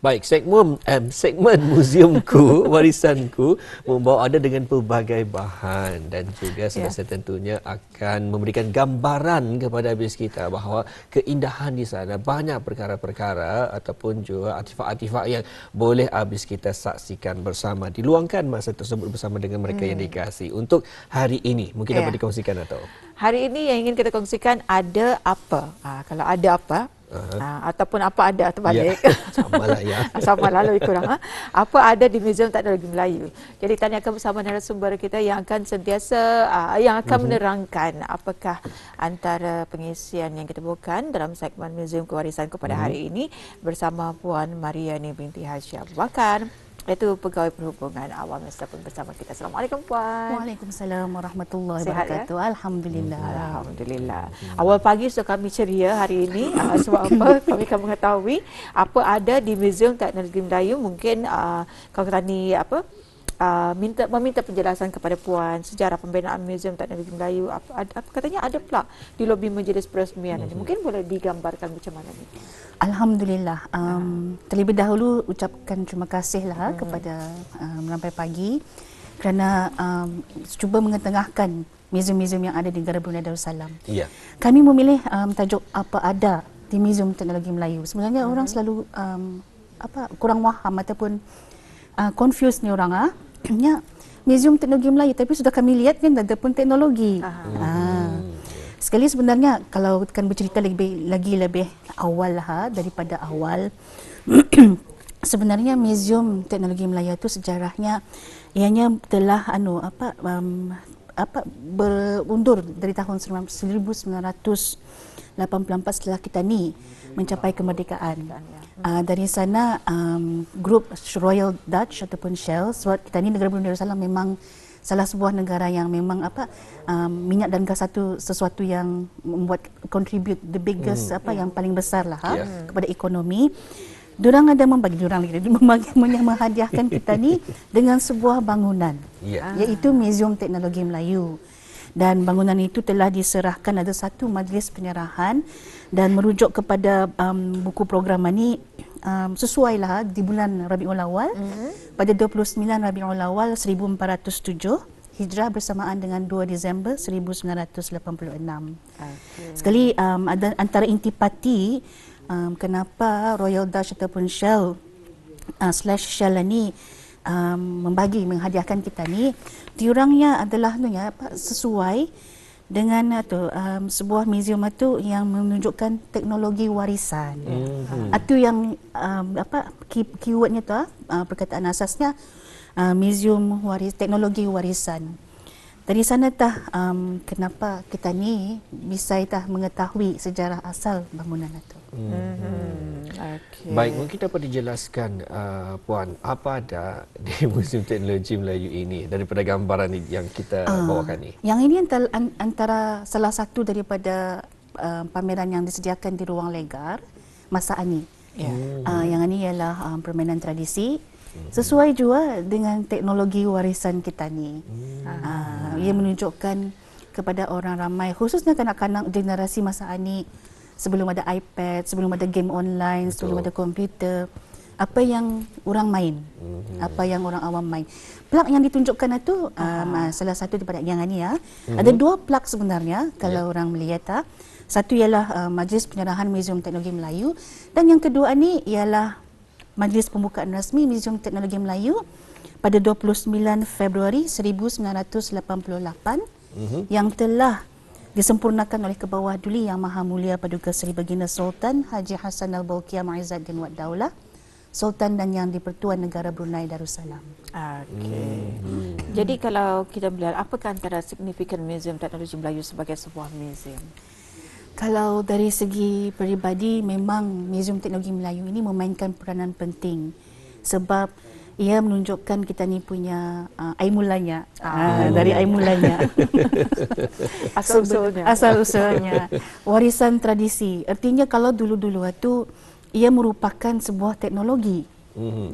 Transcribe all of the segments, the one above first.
Baik, segmen muziumku, warisanku membawa anda dengan pelbagai bahan dan juga semasa tentunya akan memberikan gambaran kepada habis kita bahawa keindahan di sana banyak perkara-perkara ataupun juga artifak-artifak yang boleh habis kita saksikan bersama. Diluangkan masa tersebut bersama dengan mereka yang dikasihi. Untuk hari ini, mungkin dapat dikongsikan atau? Hari ini yang ingin kita kongsikan ada apa? Kalau ada apa? Ataupun apa ada terbalik. Samalah ya. Samalah lebih kurang. Apa ada di Muzium Teknologi Melayu. Jadi tanya akan bersama narasumber kita yang akan sentiasa yang akan menerangkan apakah antara pengisian yang kita bawakan dalam segmen Muzium Kewarisanku pada hari ini bersama Puan Mariani binti Haji Abu Bakar, iaitu Pegawai Perhubungan Awam Mesra pun bersama kita. Assalamualaikum Puan. Waalaikumsalam warahmatullahi Sihat, wabarakatuh. Alhamdulillah. Alhamdulillah. Awal pagi sudah kami ceria hari ini. Sebab apa? Kami akan mengetahui apa ada di Muzium Teknologi Melayu. Mungkin kalau Tani meminta penjelasan kepada Puan sejarah pembinaan Muzium Teknologi Melayu. Apa katanya ada pula di lobi majlis peresmian. Mungkin boleh digambarkan macam mana ni? Alhamdulillah. Terlebih dahulu ucapkan terima kasihlah kepada Merampai Pagi kerana cuba mengetengahkan muzium-muzium yang ada di negara Brunei Darussalam. Ya. Kami memilih tajuk apa ada di Muzium Teknologi Melayu. Sebenarnya orang selalu kurang faham ataupun confused ni orang Muzium Teknologi Melayu, tapi sudah kami lihat kan ada pun teknologi. Sekali sebenarnya kalau akan bercerita lebih awal daripada awal sebenarnya Muzium Teknologi Melayu itu sejarahnya ianya telah berundur dari tahun 1984 setelah kita ni mencapai kemerdekaan. Dari sana grup Royal Dutch ataupun Shell, sebab kita ni negara Brunei Darussalam memang salah sebuah negara yang memang minyak dan gas sesuatu yang membuat contribute the biggest yang paling besar lah kepada ekonomi. Diorang ada menghadiahkan kita ni dengan sebuah bangunan iaitu Muzium Teknologi Melayu. Dan bangunan itu telah diserahkan, ada satu majlis penyerahan dan merujuk kepada buku programa ni sesuai lah di bulan Rabiul Awal pada 29 Rabiul Awal 1407 Hijrah bersamaan dengan 2 Disember 1986. Sekali ada antara intipati kenapa Royal Dutch ataupun Shell Shell ni menghadiahkan kita ni, diorangnya adalah sesuai dengan sebuah muzium itu yang menunjukkan teknologi warisan. Itu yang keywordnya tu perkataan asasnya muzium teknologi warisan. Dari sana kenapa kita ni bisa mengetahui sejarah asal bangunan itu. Baik, mungkin dapat dijelaskan Puan, apa ada di Muzium Teknologi Melayu ini daripada gambaran yang kita bawakan ni? Yang ini antara salah satu daripada pameran yang disediakan di Ruang Legar masa ini. Yang ini ialah permainan tradisi sesuai juga dengan teknologi warisan kita ni. Ia menunjukkan kepada orang ramai, khususnya kanak-kanak generasi masa ini, sebelum ada iPad, sebelum ada game online, sebelum ada komputer, apa yang orang main, apa yang orang awam main. Plak yang ditunjukkan itu salah satu daripada yang ini ada dua plak sebenarnya kalau orang melihat. Satu ialah Majlis Penyerahan Muzium Teknologi Melayu dan yang kedua ni ialah Majlis Pembukaan Rasmi Muzium Teknologi Melayu pada 29 Februari 1988 yang telah disempurnakan oleh Kebawah Duli Yang Maha Mulia Paduka Seri Baginda Sultan Haji Hassan Al-Bolkiah Mu'izzuddin Wad Daulah, Sultan dan Yang di-Pertuan Negara Brunei Darussalam. Jadi kalau kita melihat apakah antara signifikan Muzium Teknologi Melayu sebagai sebuah muzium? Kalau dari segi peribadi, memang Muzium Teknologi Melayu ini memainkan peranan penting sebab ia menunjukkan kita ni punya air mulanya, dari air mulanya. Asal-usulnya. Warisan tradisi. Artinya kalau dulu-dulu itu ia merupakan sebuah teknologi.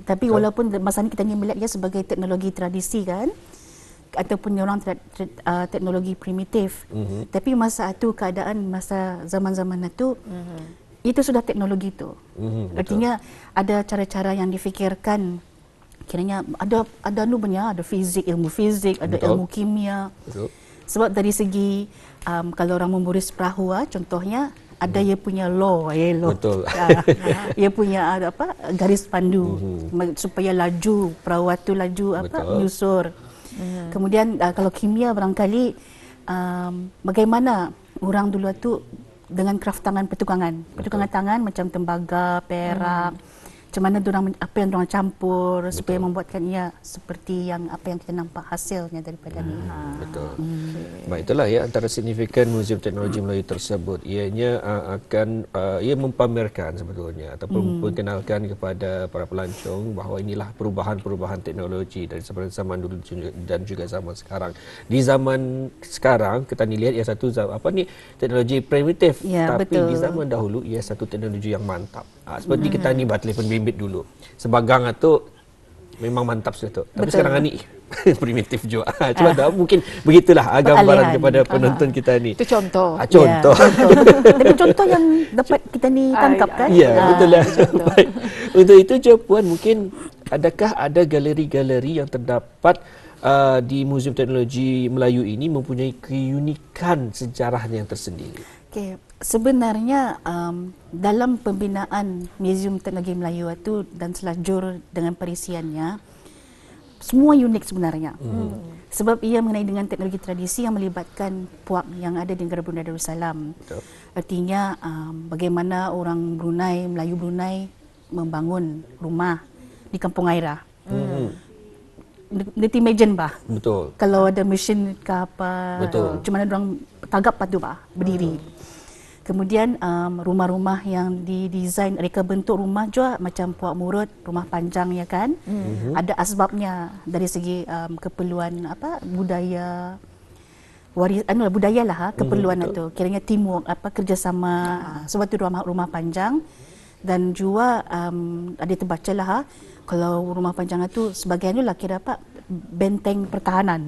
Tapi walaupun masa ni kita ni melihat ia sebagai teknologi tradisi kan, ataupun orang teknologi primitif. Tapi masa itu keadaan masa zaman-zaman itu sudah teknologi itu. Artinya ada cara-cara yang difikirkan. Kiranya ada fizik, ilmu fizik, ada ilmu kimia. Sebab dari segi kalau orang memburis perahu contohnya ada ia punya law. Betul. Ia punya garis pandu supaya laju perahu itu laju menyusur. Kemudian kalau kimia barangkali bagaimana orang dulu itu dengan kraftangan pertukangan tangan macam tembaga, perak. Macam mana apa yang diorang campur supaya membuatkan ia seperti yang apa yang kita nampak hasilnya daripada ni. Betul. Baik, itulah ya antara signifikan Muzium Teknologi Melayu tersebut. Ianya akan ia mempamerkan sebetulnya ataupun memperkenalkan kepada para pelancong bahawa inilah perubahan-perubahan teknologi dari zaman dulu dan juga zaman sekarang. Di zaman sekarang kita ni lihat ia satu teknologi primitif, tapi betul. Di zaman dahulu ia satu teknologi yang mantap. Seperti kita ni telefon bimbit dulu. Sebagang tu memang mantap sudah tu. Tapi sekarang ni primitif juga. Cuma tak mungkin begitulah gambaran kepada penonton kita ni. Itu contoh. Contoh. Tapi contoh yang dapat kita ni tangkap kan? Ya, betul lah. Baik. Untuk itu je Puan, mungkin adakah ada galeri-galeri yang terdapat di Muzium Teknologi Melayu ini mempunyai keunikan sejarahnya yang tersendiri? Okay. Sebenarnya dalam pembinaan Muzium Teknologi Melayu itu dan selajur dengan perisiannya semua unik sebenarnya. Sebab ia mengenai dengan teknologi tradisi yang melibatkan puak yang ada di negara Brunei Darussalam. Artinya bagaimana orang Brunei, Melayu Brunei membangun rumah di Kampung Airah. Nanti imagine bah. Betul. Kalau ada mesin ke apa, macam mana orang tagap padu bah berdiri. Kemudian rumah-rumah yang didesain, reka bentuk rumah juga macam puak murut, rumah panjang ya kan. Ada asbabnya dari segi keperluan budaya, budaya lah keperluan itu. Kiranya teamwork, kerjasama, suatu rumah panjang. Dan juga ada terbaca lah kalau rumah panjang itu sebagian lah kira benteng pertahanan.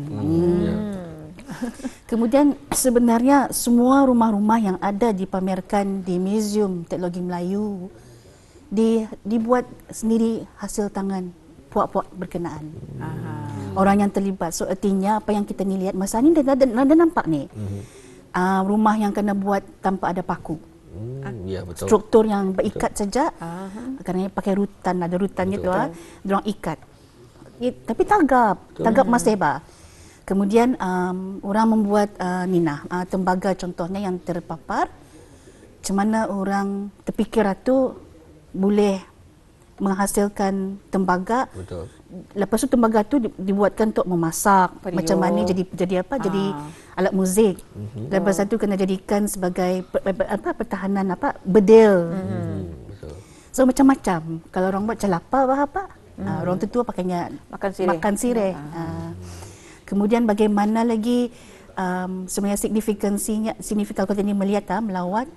Kemudian sebenarnya semua rumah-rumah yang ada dipamerkan di Muzium Teknologi Melayu dibuat sendiri hasil tangan puak-puak berkenaan. Orang yang terlibat. So artinya apa yang kita ni lihat masa ni dah nampak ni. Rumah yang kena buat tanpa ada paku. Ya, betul. Struktur yang berikat saja. Kerana pakai rutan, ada rutannya tu diorang ikat. Tapi tagap masih Kemudian orang membuat tembaga contohnya yang terpapar. Macam mana orang terfikir itu boleh menghasilkan tembaga. Betul. Lepas tu tembaga tu dibuatkan untuk memasak. Macam mana jadi alat muzik. Lepas tu kena jadikan sebagai pertahanan bedil. So macam-macam. Kalau orang buat celapa orang tu pakainya makan sireh. Kemudian bagaimana lagi sebenarnya signifikan kalau ini melihat melawat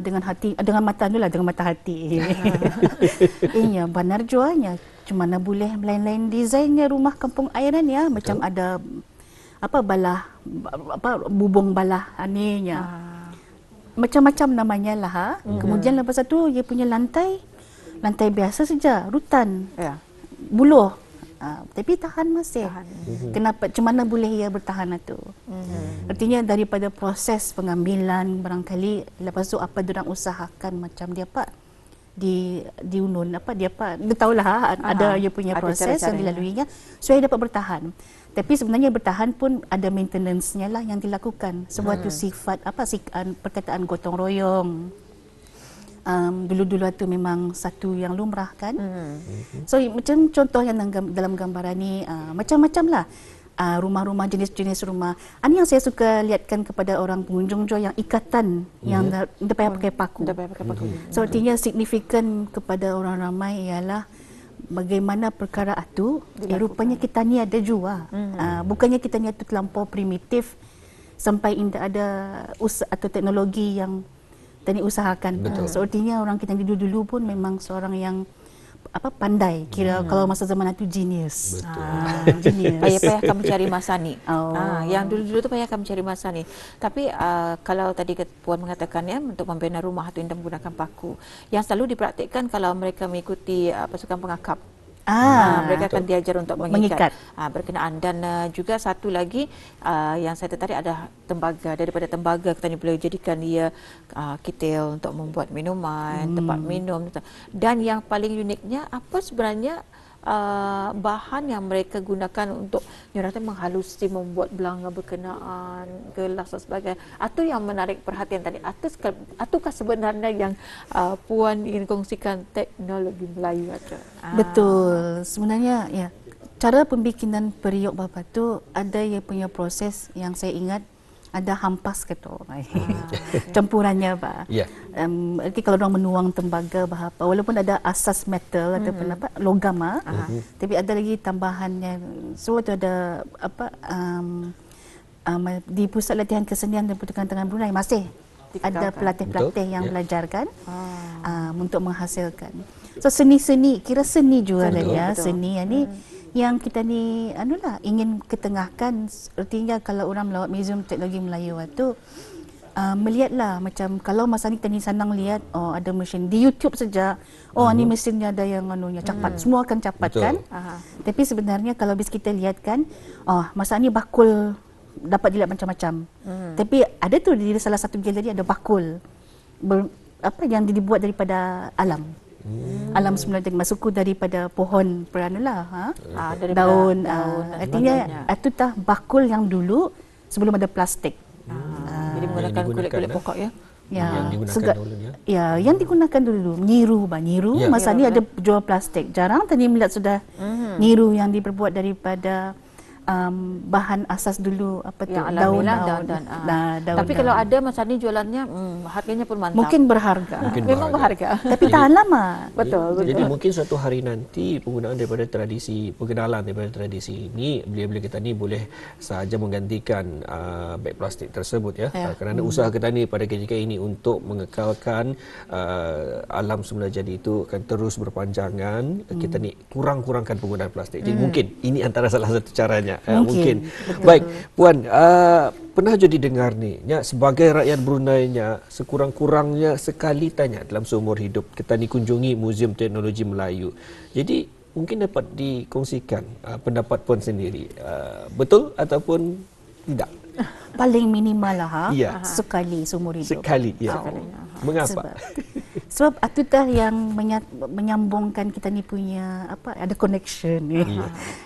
dengan hati, dengan mata dengan mata hati. Benar jualnya. Cuma mana boleh lain-lain desainnya rumah kampung airan ya, macam ada balah bubung balah aninya. Macam-macam namanya lah. Kemudian lepas tu dia punya lantai biasa saja, rutan. Buluh. Tapi tahan masih. Kenapa? Macam mana boleh ia bertahan itu? Artinya daripada proses pengambilan barangkali lepas tu apa diorang usahakan macam dia diunun dia tahulah ada dia punya proses yang dilaluinya supaya dapat bertahan. Tapi sebenarnya bertahan pun ada maintenance-nya lah yang dilakukan. Sebuah sifat perkataan gotong royong. Dulu-dulu itu memang satu yang lumrah kan. So macam contoh yang dalam gambaran ni macam-macam lah rumah-rumah, jenis-jenis rumah. Ini yang saya suka lihatkan kepada orang pengunjung juga yang ikatan yang dia pakai paku. So artinya signifikan kepada orang ramai ialah bagaimana perkara itu rupanya kita ni ada jua. Bukannya kita ni itu terlampau primitif sampai tidak ada atau teknologi yang tadi usahakan. Sepertinya orang kita dulu-dulu pun memang seorang yang pandai. Kira kalau masa zaman itu genius. Genius. Payah-payah kamu cari masa ni. Yang dulu-dulu tu payah kamu cari masa ni. Tapi kalau tadi Puan mengatakan ya, untuk membina rumah itu indah menggunakan paku. Yang selalu dipraktikkan kalau mereka mengikuti pasukan pengakap. Mereka akan diajar untuk mengikat. Berkenaan. Dan juga satu lagi yang saya tertarik ada tembaga. Daripada tembaga kita ni boleh jadikan dia kitil untuk membuat minuman, tempat minum. Dan yang paling uniknya, apa sebenarnya bahan yang mereka gunakan untuk menghalusi, membuat belanga berkenaan, gelas dan sebagainya. Itu yang menarik perhatian tadi. Atukah sebenarnya yang Puan ingin kongsikan teknologi Melayu ada? Betul. Sebenarnya ya, cara pembikinan periuk bapa tu ada yang punya proses yang saya ingat. Ada hampas gitu, campurannya Pak. Nanti kalau orang menuang tembaga apa, walaupun ada asas metal ataupun logam, tapi ada lagi tambahannya. So itu ada di pusat latihan kesenian dan pertukaran tangan Brunei masih ada pelatih-pelatih yang belajarkan untuk menghasilkan. So seni-seni, kira seni juga lah ya, seni ini. Yang kita ni ingin ketengahkan. Artinya kalau orang melawat Museum Teknologi Melayu itu melihatlah macam kalau masa ni kita ni senang lihat ada mesin di YouTube saja, ni mesinnya ada yang cepat, semua akan cepat kan. Tapi sebenarnya kalau bis kita lihat kan, masa ni bakul dapat dilihat macam-macam. Tapi ada tu di salah satu galeri ada bakul yang dibuat daripada alam. Alam semula suku daripada pohon peranalah, daun. Artinya itu tah bakul yang dulu sebelum ada plastik. Jadi menggunakan kulit-kulit pokok ya. Yang digunakan dulu ya. Ya, yang digunakan dulu nyiru. Masa ni ada jual plastik. Jarang tadi melihat sudah nyiru yang diperbuat daripada bahan asas dulu daun. Tapi kalau ada masa ni jualannya harganya pun mantap. Mungkin berharga. Memang berharga. Tapi tahan lama. Betul. Jadi mungkin suatu hari nanti pengenalan daripada tradisi ini, belia-belia kita ni boleh sahaja menggantikan beg plastik tersebut ya. Kerana usaha kita ni pada ketika ini untuk mengekalkan alam semula jadi itu akan terus berpanjangan. Kita ni kurangkan penggunaan plastik. Jadi mungkin ini antara salah satu caranya. Mungkin. Betul. Baik, Puan, pernah jadi dengar ni, sebagai rakyat Brunei sekurang-kurangnya sekali tanya dalam seumur hidup kita ni kunjungi Museum Teknologi Melayu. Jadi mungkin dapat dikongsikan pendapat Puan sendiri, betul ataupun tidak? Paling minimal lah sekali seumur hidup. Sekali, ya. Mengapa? Sebab itu dah yang menyambungkan kita ni punya ada connection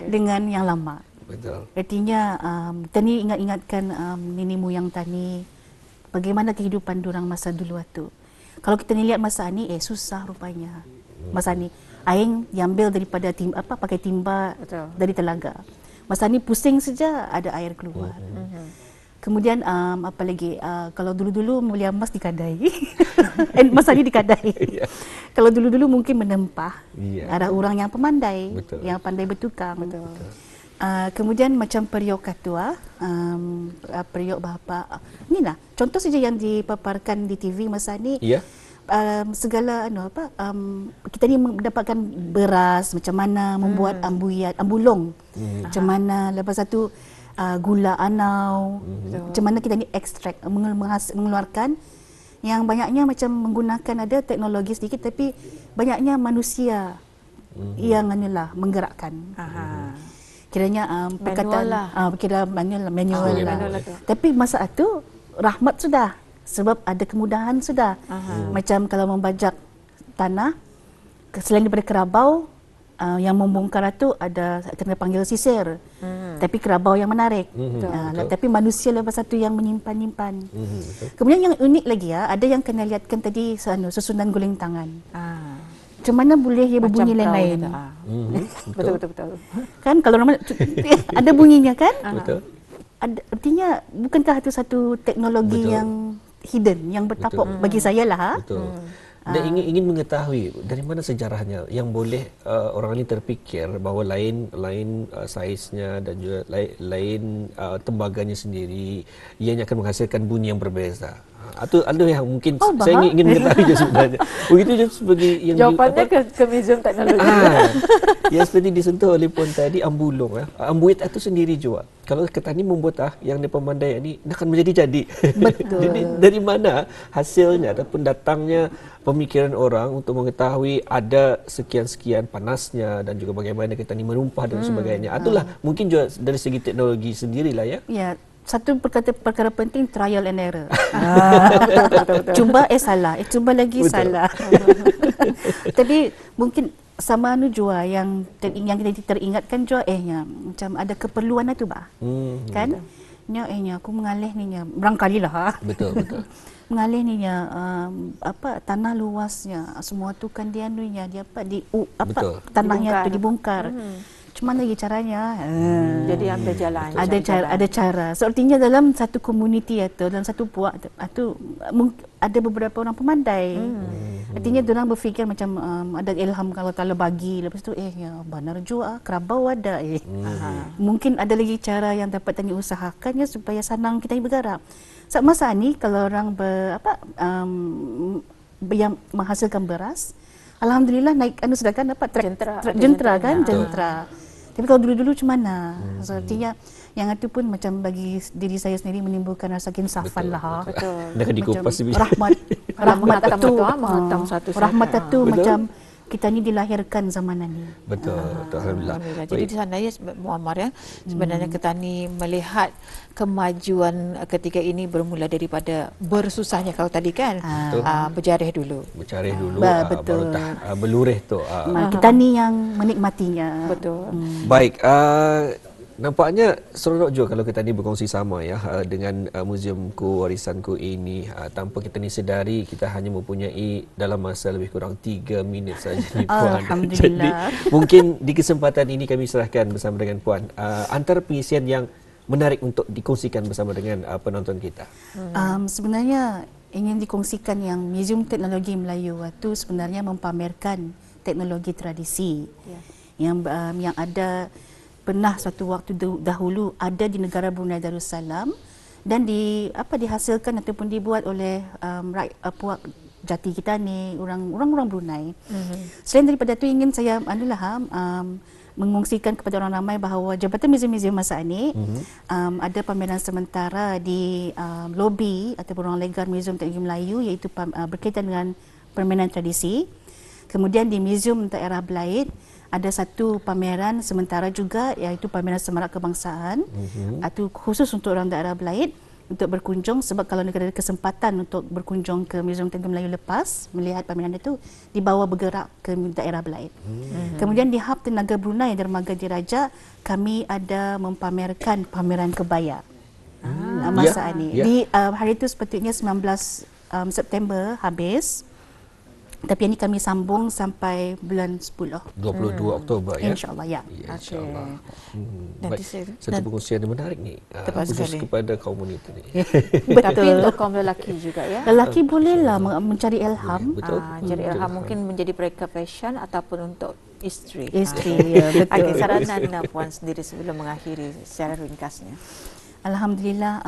dengan yang lama. Betul. Artinya kita ni ingatkan nenek moyang tani bagaimana kehidupan diorang masa dulu itu. Kalau kita ni lihat masa ni susah rupanya. Masa ni aing diambil daripada pakai timba dari telaga. Masa ni pusing saja ada air keluar. Kemudian apa lagi, kalau dulu-dulu mulia emas dikadai. Masa ni dikadai. Kalau dulu-dulu mungkin menempah. Ada orang yang pemandai, yang pandai bertukang. Kemudian macam periuk katua, periuk bapa. Inilah contoh saja yang dipaparkan di TV masa ni. Segala kita ni mendapatkan beras, macam mana membuat ambulong, macam mana lepas satu gula anau, macam mana kita ni ekstrak, mengeluarkan yang banyaknya macam menggunakan ada teknologi sedikit tapi banyaknya manusia yang menggerakkan. Kiranya perkataan kira manual lah. Tapi masa itu rahmat sudah, sebab ada kemudahan sudah. Macam kalau membajak tanah, selain daripada kerabau, yang membongkar itu ada kena panggil sisir. Tapi kerabau yang menarik. Tapi manusia lepas satu yang menyimpan. Kemudian yang unik lagi ada yang kena lihatkan tadi susunan guling tangan. Macam mana boleh dia berbunyi lain-lain? Betul. Kan kalau normal ada bunyinya kan? Betul. Artinya bukankah itu satu teknologi yang hidden, yang bertapuk bagi saya lah. Betul. Dan ingin mengetahui dari mana sejarahnya yang boleh orang ini terfikir bahawa lain saiznya dan juga lain tembaganya sendiri ianya akan menghasilkan bunyi yang berbeza. Atau ada yang mungkin saya ingin mengetahui je sebenarnya. Begitu je seperti yang jawapannya ke museum teknologi. Yang seperti disentuh oleh Puan tadi, ambulung ambuit itu sendiri juga. Kalau ketani membuat yang di pemandaian ini akan menjadi-jadi. Betul. Jadi dari mana hasilnya ataupun datangnya pemikiran orang untuk mengetahui ada sekian-sekian panasnya dan juga bagaimana ketani merumpah dan sebagainya. Itulah mungkin juga dari segi teknologi sendirilah ya. Ya, satu perkara penting, trial and error. Betul. Cuba salah, cuba lagi Betul. salah. Tapi mungkin sama jua yang kita teringatkan jua macam ada keperluan itu kan? Aku mengalih ni barangkalilah. Betul. Mengalih ni tanah luasnya semua tu kan dia Betul. tanahnya tu dibongkar. Cuma lagi caranya. Jadi ada jalan. Ada cara. Sepertinya dalam satu komuniti atau dalam satu puak itu ada beberapa orang pemandai. Artinya diorang berfikir macam ada ilham kalau Taala bagi, lepas tu benar juga kerabau ada. Mungkin ada lagi cara yang dapat tani usahakannya supaya senang kita bergerak. Saat masa ni kalau orang yang menghasilkan beras, alhamdulillah naik sedangkan dapat jentera. Tapi kalau dulu-dulu macam mana? Artinya yang itu pun macam bagi diri saya sendiri menimbulkan rasa kinsafan lah. Betul. Dah dikupas rahmat tu Betul. macam kita ni dilahirkan zamanan ni. Betul. Alhamdulillah. Jadi di sana Muammar sebenarnya ketani melihat kemajuan ketika ini bermula daripada bersusahnya kalau tadi kan berjarih dulu. Betul. Baru berlurih tu. Kita ni yang menikmatinya. Betul. Baik, nampaknya seronok juga kalau kita ni berkongsi sama dengan muziumku, warisanku ini. Tanpa kita ni sedari, kita hanya mempunyai dalam masa lebih kurang 3 minit saja ni Puan. Alhamdulillah. Jadi mungkin di kesempatan ini kami serahkan bersama dengan Puan antara pengisian yang menarik untuk dikongsikan bersama dengan penonton kita. Sebenarnya ingin dikongsikan yang Muzium Teknologi Melayu itu sebenarnya mempamerkan teknologi tradisi yang ada pernah suatu waktu dahulu ada di negara Brunei Darussalam dan dihasilkan ataupun dibuat oleh puak jati kita ni orang Brunei. Selain daripada itu ingin saya mengungsikan kepada orang ramai bahawa Jabatan Muzium masa ini ada pameran sementara di lobi ataupun ruang legar Muzium Teknologi Melayu iaitu berkaitan dengan permainan tradisi. Kemudian di Muzium Daerah Belait ada satu pameran sementara juga iaitu pameran semarak kebangsaan. Itu khusus untuk orang daerah Belait untuk berkunjung, sebab kalau negara ada kesempatan untuk berkunjung ke Muzium Teknologi Melayu lepas melihat pameran itu, dibawa bergerak ke daerah Belait. Kemudian di Hub Tenaga Brunei Dermaga Diraja kami ada mempamerkan pameran kebaya masa ini. Di hari itu sepatutnya 19 September habis. Tapi ini kami sambung sampai bulan 10. 22 Oktober ya. InsyaAllah ya. InsyaAllah. Nanti Baik. Satu pengungsian yang menarik ni khusus kepada kaum wanita ni. Tapi untuk kaum lelaki juga ya. Lelaki bolehlah mencari ilham. Betul. Cari ilham mungkin menjadi mereka fashion ataupun untuk isteri. Ya, betul. Okey, saranan Puan sendiri sebelum mengakhiri secara ringkasnya. Alhamdulillah,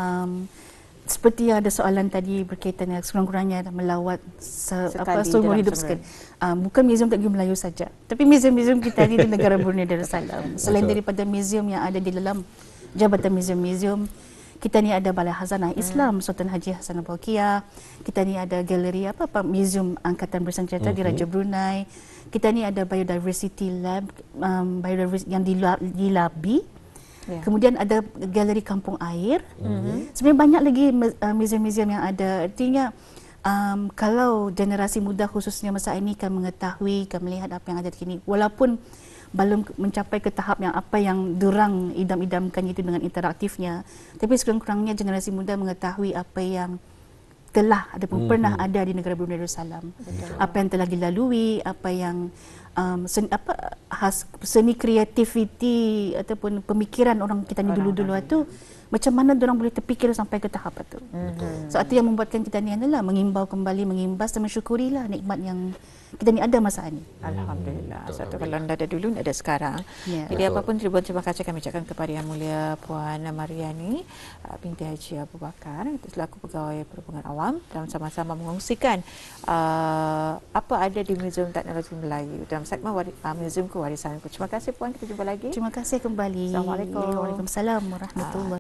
seperti ada soalan tadi berkaitan dengan sekurang-kurangnya melawat seumur hidup sekali. Bukan Muzium Teknologi Melayu saja, tapi muzium-muzium kita di negara Brunei Darussalam. Selain daripada muzium yang ada di dalam Jabatan Muzium, kita ni ada Balai Khazanah Islam Sultan Haji Hassan Al-Bolkiah. Kita ni ada galeri Muzium Angkatan Bersenjata di Raja Brunei. Kita ni ada Biodiversity Lab yang di Labi. Kemudian ada galeri kampung air. Sebenarnya banyak lagi muzium-muzium yang ada. Artinya kalau generasi muda khususnya masa ini kan mengetahui, kan melihat apa yang ada di sini, walaupun belum mencapai ke tahap yang apa yang durang idam-idamkan itu dengan interaktifnya, tapi sekurang-kurangnya generasi muda mengetahui apa yang telah ataupun pernah ada di negara Brunei Darussalam. Apa yang telah dilalui, apa yang seni kreativiti ataupun pemikiran orang kita ni dulu-dulu itu macam mana diorang boleh terfikir sampai ke tahap itu. So itu yang membuatkan kita ni adalah mengimbau kembali, mengimbas dan mensyukurilah nikmat yang kita ni ada masa ini. Alhamdulillah. Satu kalau anda ada dulu, anda ada sekarang. Ya. Jadi apapun terima kasih kami ucapkan kepada Yang Mulia Puan Mariani binti Haji Abu Bakar itu selaku Pegawai Perhubungan Awam dalam sama-sama mengongsikan apa ada di Muzium Teknologi Melayu dalam segmen Muziumku Warisanku. Terima kasih Puan, kita jumpa lagi. Terima kasih kembali. Assalamualaikum. Waalaikumsalam warahmatullahi